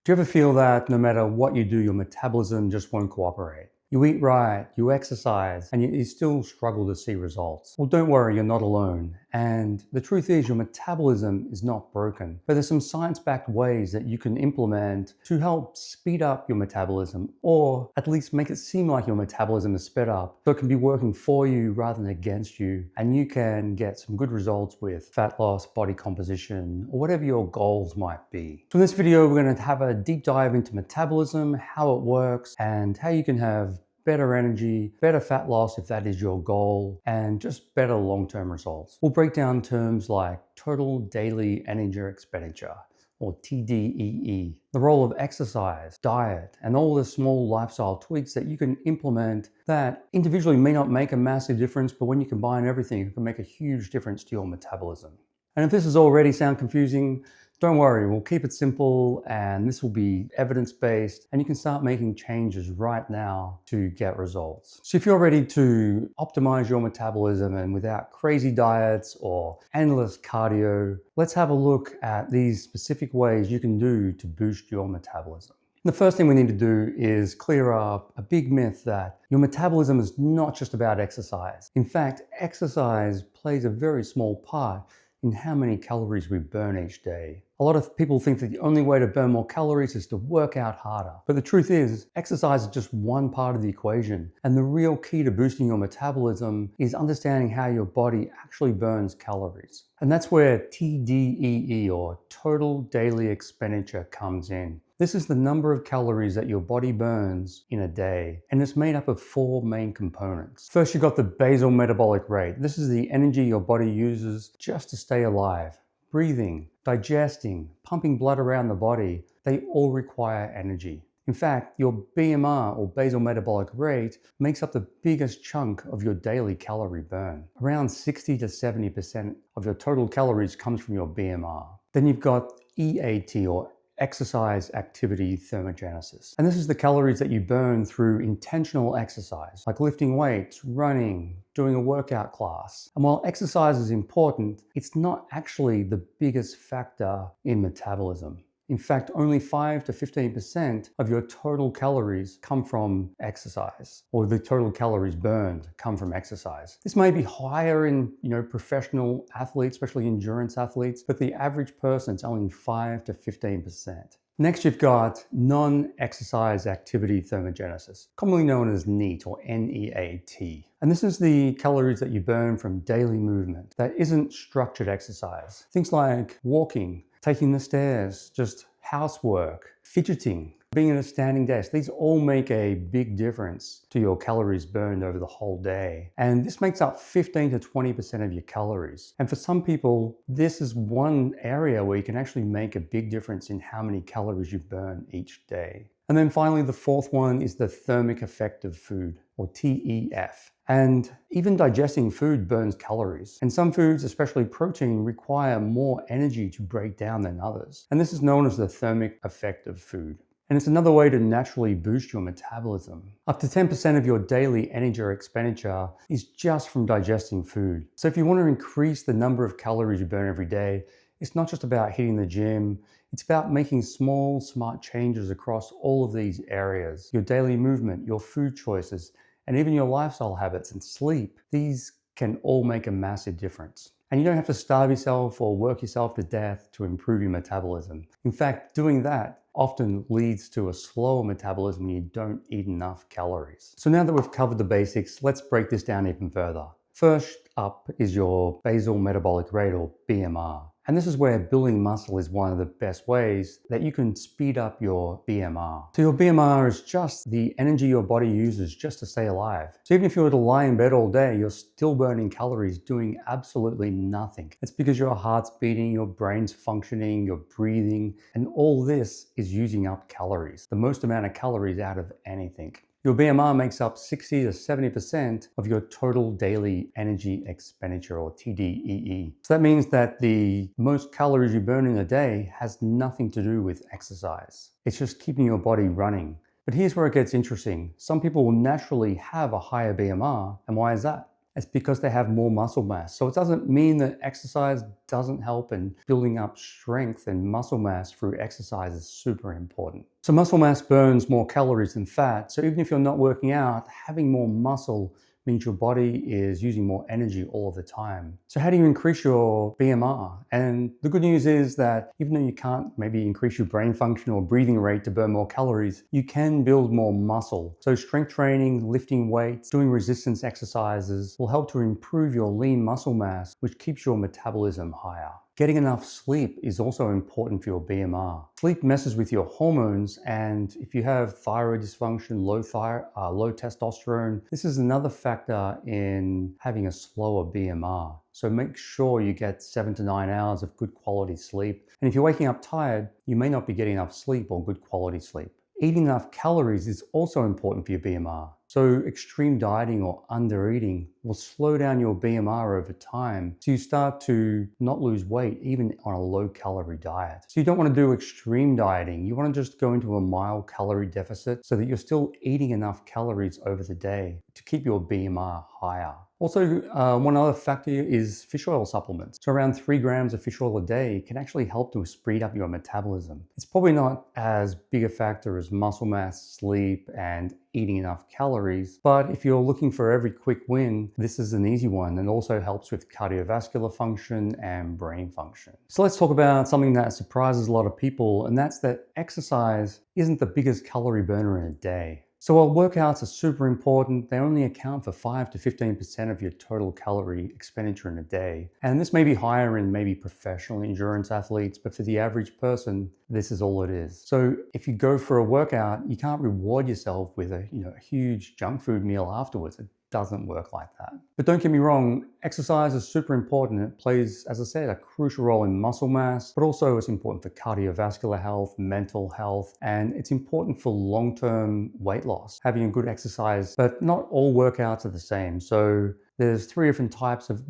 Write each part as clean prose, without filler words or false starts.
Do you ever feel that no matter what you do, your metabolism just won't cooperate? You eat right, you exercise, and you still struggle to see results. Well, don't worry, you're not alone. And the truth is, your metabolism is not broken. But there's some science-backed ways that you can implement to help speed up your metabolism, or at least make it seem like your metabolism is sped up, so it can be working for you rather than against you, and you can get some good results with fat loss, body composition, or whatever your goals might be. So in this video, we're going to have a deep dive into metabolism, how it works, and how you can have better energy, better fat loss if that is your goal, and just better long-term results. We'll break down terms like total daily energy expenditure, or TDEE, the role of exercise, diet, and all the small lifestyle tweaks that you can implement that individually may not make a massive difference, but when you combine everything, it can make a huge difference to your metabolism. And if this has already sound confusing, don't worry, we'll keep it simple, and this will be evidence-based, and you can start making changes right now to get results. So if you're ready to optimize your metabolism and without crazy diets or endless cardio, let's have a look at these specific ways you can do to boost your metabolism. The first thing we need to do is clear up a big myth that your metabolism is not just about exercise. In fact, exercise plays a very small part in how many calories we burn each day. A lot of people think that the only way to burn more calories is to work out harder. But the truth is, exercise is just one part of the equation. And the real key to boosting your metabolism is understanding how your body actually burns calories. And that's where TDEE, or total daily expenditure, comes in. This is the number of calories that your body burns in a day, and it's made up of four main components. First, you've got the basal metabolic rate. This is the energy your body uses just to stay alive. Breathing, digesting, pumping blood around the body, they all require energy. In fact, your BMR, or basal metabolic rate, makes up the biggest chunk of your daily calorie burn. Around 60 to 70% of your total calories comes from your BMR. Then you've got EAT, or exercise activity thermogenesis. And this is the calories that you burn through intentional exercise, like lifting weights, running, doing a workout class. And while exercise is important, it's not actually the biggest factor in metabolism. In fact, only 5 to 15% of your total calories come from exercise, or the total calories burned come from exercise. This may be higher in, professional athletes, especially endurance athletes, but the average person, it's only 5 to 15%. Next, you've got non-exercise activity thermogenesis, commonly known as NEAT, or NEAT. And this is the calories that you burn from daily movement that isn't structured exercise. Things like walking, taking the stairs, just housework, fidgeting, being at a standing desk. These all make a big difference to your calories burned over the whole day. And this makes up 15 to 20% of your calories. And for some people, this is one area where you can actually make a big difference in how many calories you burn each day. And then finally, the fourth one is the thermic effect of food, or TEF. And even digesting food burns calories. And some foods, especially protein, require more energy to break down than others. And this is known as the thermic effect of food. And it's another way to naturally boost your metabolism. Up to 10% of your daily energy expenditure is just from digesting food. So if you want to increase the number of calories you burn every day, it's not just about hitting the gym, it's about making small, smart changes across all of these areas. Your daily movement, your food choices, and even your lifestyle habits and sleep. These can all make a massive difference. And you don't have to starve yourself or work yourself to death to improve your metabolism. In fact, doing that often leads to a slower metabolism when you don't eat enough calories. So now that we've covered the basics, let's break this down even further. First up is your basal metabolic rate, or BMR. And this is where building muscle is one of the best ways that you can speed up your BMR. So your BMR is just the energy your body uses just to stay alive. So even if you were to lie in bed all day, you're still burning calories doing absolutely nothing. It's because your heart's beating, your brain's functioning, you're breathing, and all this is using up calories, the most amount of calories out of anything. Your BMR makes up 60 to 70% of your total daily energy expenditure, or TDEE. So that means that the most calories you burn in a day has nothing to do with exercise. It's just keeping your body running. But here's where it gets interesting. Some people will naturally have a higher BMR, and why is that? It's because they have more muscle mass. So it doesn't mean that exercise doesn't help in building up strength, and muscle mass through exercise is super important. So muscle mass burns more calories than fat. So even if you're not working out, having more muscle means your body is using more energy all of the time. So how do you increase your BMR? And the good news is that even though you can't maybe increase your brain function or breathing rate to burn more calories, you can build more muscle. So strength training, lifting weights, doing resistance exercises will help to improve your lean muscle mass, which keeps your metabolism higher. Getting enough sleep is also important for your BMR. Sleep messes with your hormones, and if you have thyroid dysfunction, low testosterone, this is another factor in having a slower BMR. So make sure you get 7 to 9 hours of good quality sleep. And if you're waking up tired, you may not be getting enough sleep or good quality sleep. Eating enough calories is also important for your BMR. So extreme dieting or undereating will slow down your BMR over time. So you start to not lose weight even on a low calorie diet. So you don't want to do extreme dieting. You want to just go into a mild calorie deficit so that you're still eating enough calories over the day to keep your BMR higher. Also, one other factor is fish oil supplements. So around 3 grams of fish oil a day can actually help to speed up your metabolism. It's probably not as big a factor as muscle mass, sleep, and eating enough calories. But if you're looking for every quick win, this is an easy one, and also helps with cardiovascular function and brain function. So let's talk about something that surprises a lot of people, and that's that exercise isn't the biggest calorie burner in a day. So while workouts are super important, they only account for 5 to 15% of your total calorie expenditure in a day. And this may be higher in maybe professional endurance athletes, but for the average person, this is all it is. So if you go for a workout, you can't reward yourself with a huge junk food meal afterwards. It doesn't work like that. But don't get me wrong, exercise is super important. It plays, as I said, a crucial role in muscle mass, but also it's important for cardiovascular health, mental health, and it's important for long-term weight loss, having a good exercise. But not all workouts are the same. So there's 3 different types of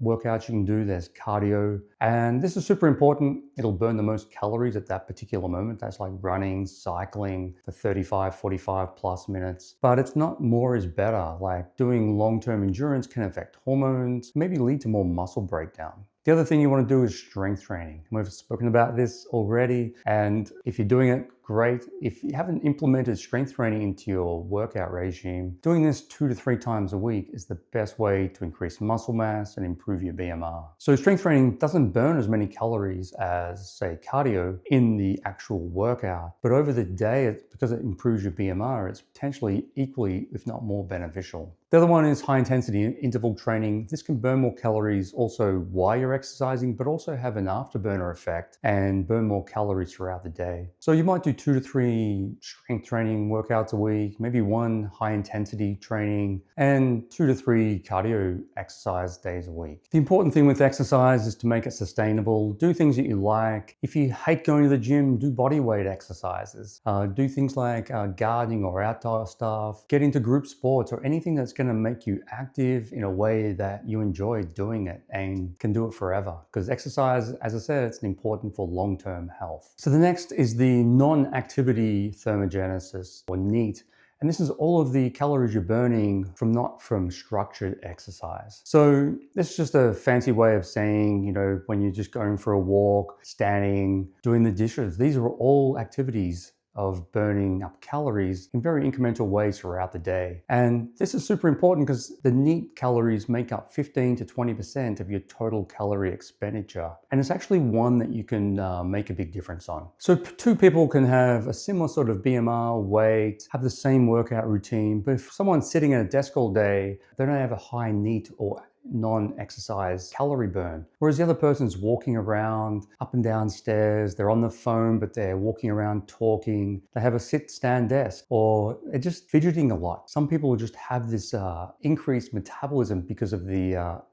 workouts you can do. There's cardio, and this is super important. It'll burn the most calories at that particular moment. That's like running, cycling for 35, 45 plus minutes. But it's not more is better. Like doing long-term endurance can affect hormones, maybe lead to more muscle breakdown. The other thing you want to do is strength training. We've spoken about this already, and if you're doing it, great. If you haven't implemented strength training into your workout regime, doing this 2 to 3 times a week is the best way to increase muscle mass and improve your BMR. So strength training doesn't burn as many calories as, say, cardio in the actual workout, but over the day, because it improves your BMR, it's potentially equally, if not more, beneficial. The other one is high intensity interval training. This can burn more calories also while you're exercising, but also have an afterburner effect and burn more calories throughout the day. So you might do 2 to 3 strength training workouts a week, maybe 1 high intensity training, and 2 to 3 cardio exercise days a week. The important thing with exercise is to make it sustainable. Do things that you like. If you hate going to the gym, do body weight exercises. Do things like gardening or outdoor stuff. Get into group sports or anything that's going to make you active in a way that you enjoy doing it and can do it forever. Because exercise, as I said, it's important for long-term health. So the next is the non-activity thermogenesis, or NEAT. And this is all of the calories you're burning not from structured exercise. So this is just a fancy way of saying, when you're just going for a walk, standing, doing the dishes, these are all activities of burning up calories in very incremental ways throughout the day. And this is super important because the NEAT calories make up 15 to 20% of your total calorie expenditure. And it's actually one that you can make a big difference on. So 2 people can have a similar sort of BMR, weight, have the same workout routine, but if someone's sitting at a desk all day, they don't have a high NEAT or non-exercise calorie burn. Whereas the other person's walking around up and down stairs, they're on the phone, but they're walking around talking, they have a sit-stand desk, or they're just fidgeting a lot. Some people just have this increased metabolism because of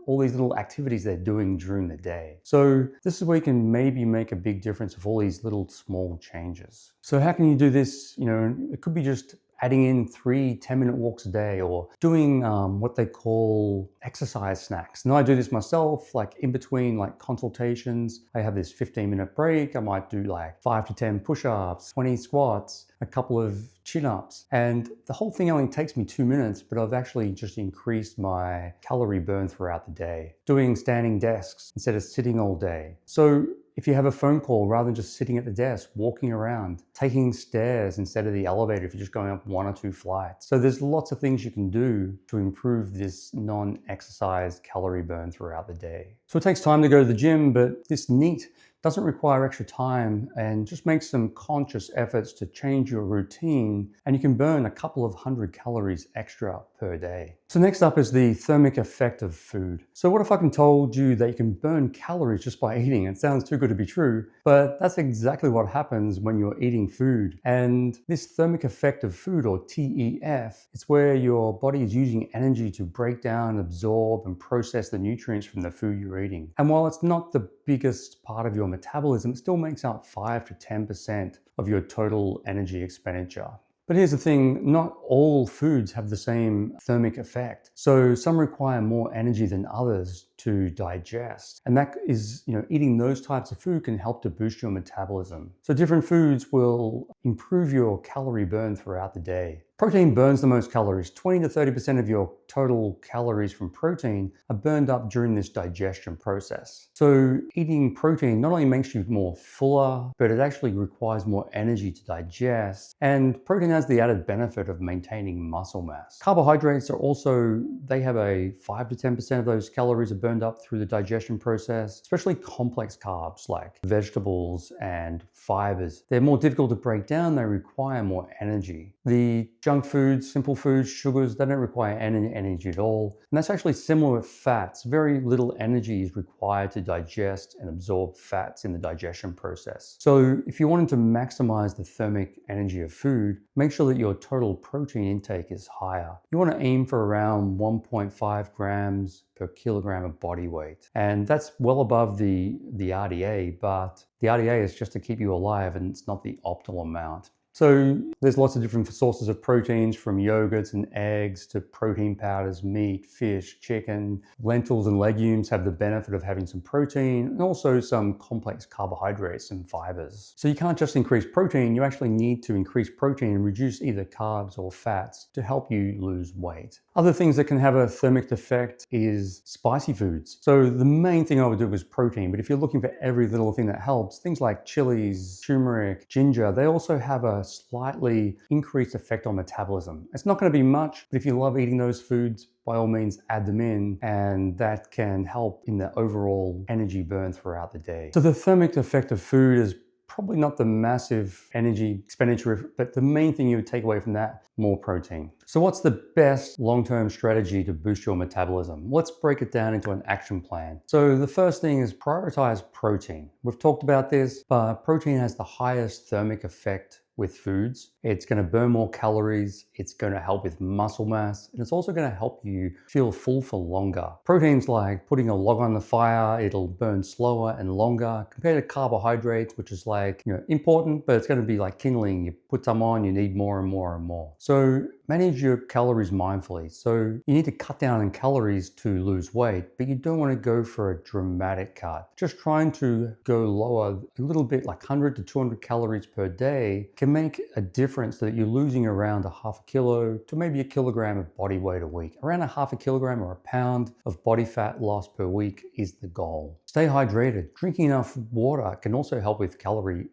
all these little activities they're doing during the day. So this is where you can maybe make a big difference with all these little small changes. So how can you do this? It could be just adding in 3 10-minute walks a day, or doing what they call exercise snacks. And I do this myself, like in between like consultations, I have this 15-minute break. I might do like 5 to 10 push-ups, 20 squats, a couple of chin-ups. And the whole thing only takes me 2 minutes, but I've actually just increased my calorie burn throughout the day. Doing standing desks instead of sitting all day. So if you have a phone call, rather than just sitting at the desk, walking around, taking stairs instead of the elevator if you're just going up 1 or 2 flights. So there's lots of things you can do to improve this non-exercise calorie burn throughout the day. So it takes time to go to the gym, but this NEAT doesn't require extra time and just make some conscious efforts to change your routine, and you can burn a couple of 100 calories extra per day. So next up is the thermic effect of food. So what if I told you that you can burn calories just by eating? It sounds too good to be true, but that's exactly what happens when you're eating food. And this thermic effect of food, or TEF, it's where your body is using energy to break down, absorb, and process the nutrients from the food you're eating. And while it's not the biggest part of your metabolism, it still makes up 5 to 10% of your total energy expenditure. But here's the thing, not all foods have the same thermic effect. So some require more energy than others to digest. And that is, eating those types of food can help to boost your metabolism. So different foods will improve your calorie burn throughout the day. Protein burns the most calories. 20 to 30% of your total calories from protein are burned up during this digestion process. So eating protein not only makes you more fuller, but it actually requires more energy to digest. And protein has the added benefit of maintaining muscle mass. Carbohydrates are also, they have a 5 to 10% of those calories are burned up through the digestion process, especially complex carbs like vegetables and fibers. They're more difficult to break down, they require more energy. The junk foods, simple foods, sugars, they don't require any energy at all. And that's actually similar with fats. Very little energy is required to digest and absorb fats in the digestion process. So if you wanted to maximize the thermic energy of food, make sure that your total protein intake is higher. You want to aim for around 1.5 grams per kilogram of body weight. And that's well above the RDA, but the RDA is just to keep you alive and it's not the optimal amount. So there's lots of different sources of proteins, from yogurts and eggs to protein powders, meat, fish, chicken. Lentils and legumes have the benefit of having some protein and also some complex carbohydrates and fibers. So you can't just increase protein, you actually need to increase protein and reduce either carbs or fats to help you lose weight. Other things that can have a thermic effect is spicy foods. So the main thing I would do is protein, but if you're looking for every little thing that helps, things like chilies, turmeric, ginger, they also have a slightly increased effect on metabolism. It's not going to be much, but if you love eating those foods, by all means add them in, and that can help in the overall energy burn throughout the day. So the thermic effect of food is probably not the massive energy expenditure, but the main thing you would take away from that, more protein. So what's the best long-term strategy to boost your metabolism? Let's break it down into an action plan. So the first thing is prioritize protein. We've talked about this, but protein has the highest thermic effect with foods. It's going to burn more calories, it's going to help with muscle mass, and it's also going to help you feel full for longer. Proteins like putting a log on the fire, it'll burn slower and longer compared to carbohydrates, which is like, important, but it's going to be like kindling. You put some on, you need more and more and more. So manage your calories mindfully. So you need to cut down on calories to lose weight, but you don't want to go for a dramatic cut. Just trying to go lower a little bit, like 100 to 200 calories per day, can make a difference that you're losing around a half a kilo to maybe a kilogram of body weight a week. Around a half a kilogram or a pound of body fat loss per week is the goal. Stay hydrated. Drinking enough water can also help with calorie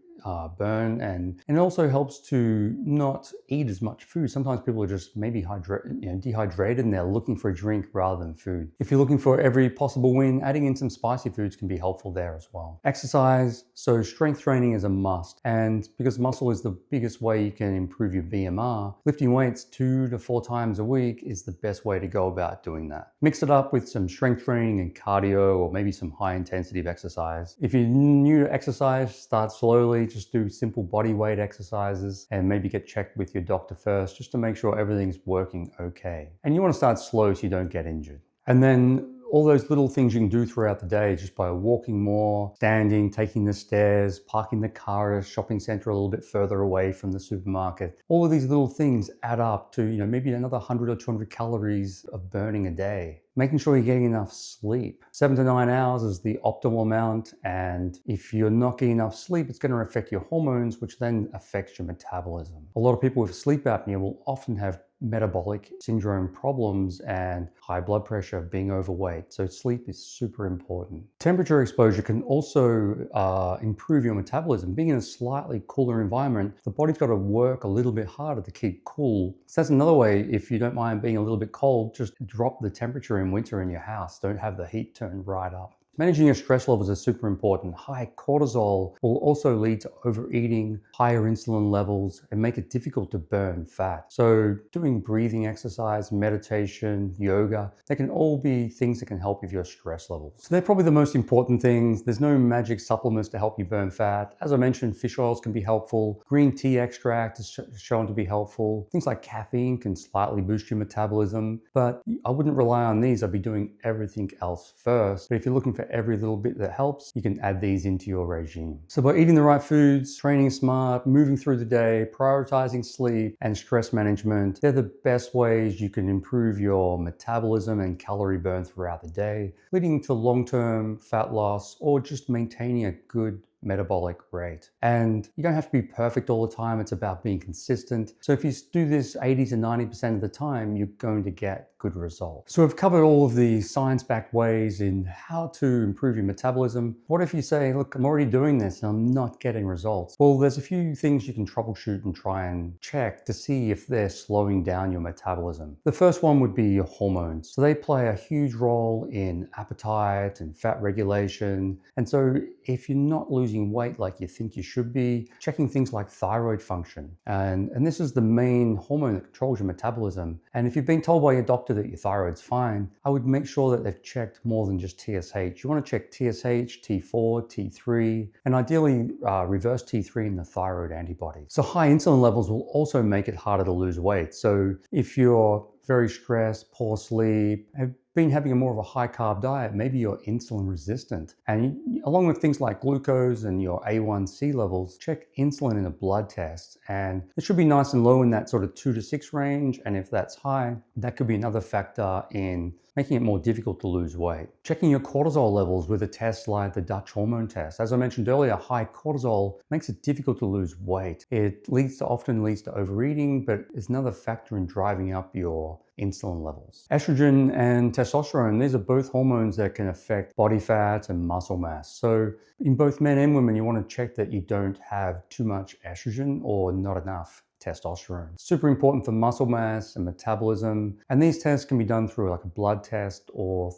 burn, and it also helps to not eat as much food. Sometimes people are just maybe dehydrated and they're looking for a drink rather than food. If you're looking for every possible win, adding in some spicy foods can be helpful there as well. Exercise, so strength training is a must, and because muscle is the biggest way you can improve your BMR, lifting weights 2 to 4 times a week is the best way to go about doing that. Mix it up with some strength training and cardio, or maybe some high intensity of exercise. If you're new to exercise, start slowly. Just do simple body weight exercises and maybe get checked with your doctor first just to make sure everything's working okay. And you want to start slow so you don't get injured. And then all those little things you can do throughout the day just by walking more, standing, taking the stairs, parking the car at a shopping center a little bit further away from the supermarket. All of these little things add up to, maybe another 100 or 200 calories of burning a day. Making sure you're getting enough sleep. 7 to 9 hours is the optimal amount, and if you're not getting enough sleep, it's going to affect your hormones, which then affects your metabolism. A lot of people with sleep apnea will often have metabolic syndrome problems and high blood pressure, being overweight. So sleep is super important. Temperature exposure can also improve your metabolism. Being in a slightly cooler environment, the body's got to work a little bit harder to keep cool. So that's another way, if you don't mind being a little bit cold, just drop the temperature in winter in your house. Don't have the heat turned right up. Managing your stress levels is super important. High cortisol will also lead to overeating, higher insulin levels, and make it difficult to burn fat. So doing breathing exercise, meditation, yoga, they can all be things that can help with your stress levels. So they're probably the most important things. There's no magic supplements to help you burn fat. As I mentioned, fish oils can be helpful. Green tea extract is shown to be helpful. Things like caffeine can slightly boost your metabolism, but I wouldn't rely on these. I'd be doing everything else first. But if you're looking for every little bit that helps, you can add these into your regime. So by eating the right foods, training smart, moving through the day, prioritizing sleep and stress management, they're the best ways you can improve your metabolism and calorie burn throughout the day, leading to long-term fat loss or just maintaining a good metabolic rate. And you don't have to be perfect all the time. It's about being consistent. So if you do this 80 to 90% of the time, you're going to get good results. So we've covered all of the science-backed ways in how to improve your metabolism. What if you say, look, I'm already doing this and I'm not getting results? Well, there's a few things you can troubleshoot and try and check to see if they're slowing down your metabolism. The first one would be your hormones. So they play a huge role in appetite and fat regulation. And so if you're not losing weight like you think you should be, checking things like thyroid function. And this is the main hormone that controls your metabolism. And if you've been told by your doctor that your thyroid's fine, I would make sure that they've checked more than just TSH. You want to check TSH, T4, T3, and ideally reverse T3 in the thyroid antibodies. So high insulin levels will also make it harder to lose weight. So if you're very stressed, poor sleep, have been having a more of a high carb diet, maybe you're insulin resistant. And along with things like glucose and your A1C levels, check insulin in a blood test. And it should be nice and low in that sort of 2 to 6 range. And if that's high, that could be another factor in making it more difficult to lose weight. Checking your cortisol levels with a test like the Dutch hormone test. As I mentioned earlier, high cortisol makes it difficult to lose weight. It often leads to overeating, but it's another factor in driving up your insulin levels. Estrogen and testosterone, these are both hormones that can affect body fat and muscle mass. So in both men and women, you want to check that you don't have too much estrogen or not enough testosterone. Super important for muscle mass and metabolism. And these tests can be done through like a blood test or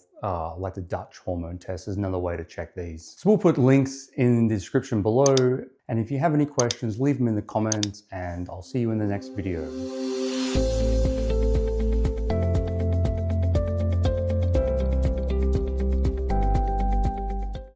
like the Dutch hormone test is another way to check these. So we'll put links in the description below. And if you have any questions, leave them in the comments and I'll see you in the next video.